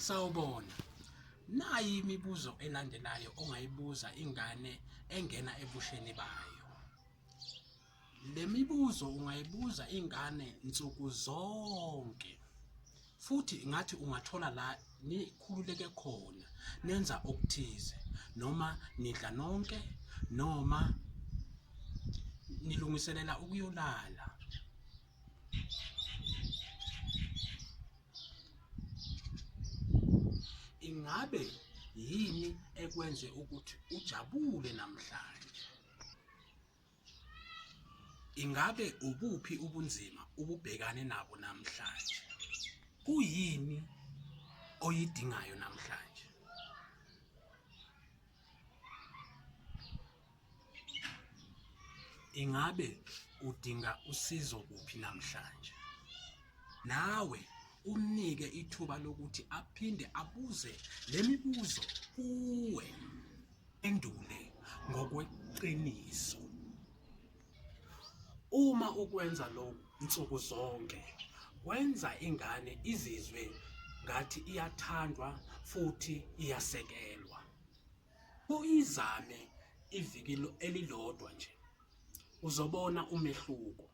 Sawubona, nayi imibuzo elandelayo ongayibuza ingane engena ebusheni bayo. Le mibuzo ungayibuza ingane nsuku zonke. Futhi ngathi ungathola la nikhululeke khona, nenza okuthize, noma nidla nonke, noma nilungiselela ukuyolala. Ingabe yini ekwenze ukuthi ujabule namhlanje? Ingabe ubuphi ubunzima ububhekane nabo namhlanje? Kuyini oyidingayo namhlanje? Ingabe udinga usizo kuphi namhlanje? Nawe umnike ithuba lokuthi aphinde abuze le mibuzo kuwe, endule ngokweqiniso. Uma ukwenza lokhu nsuku zonke, wenza ingane izizwe ngathi iyathandwa futhi iyasekelwa. Uyizame iviki elilodwa nje, uzobona umehluko.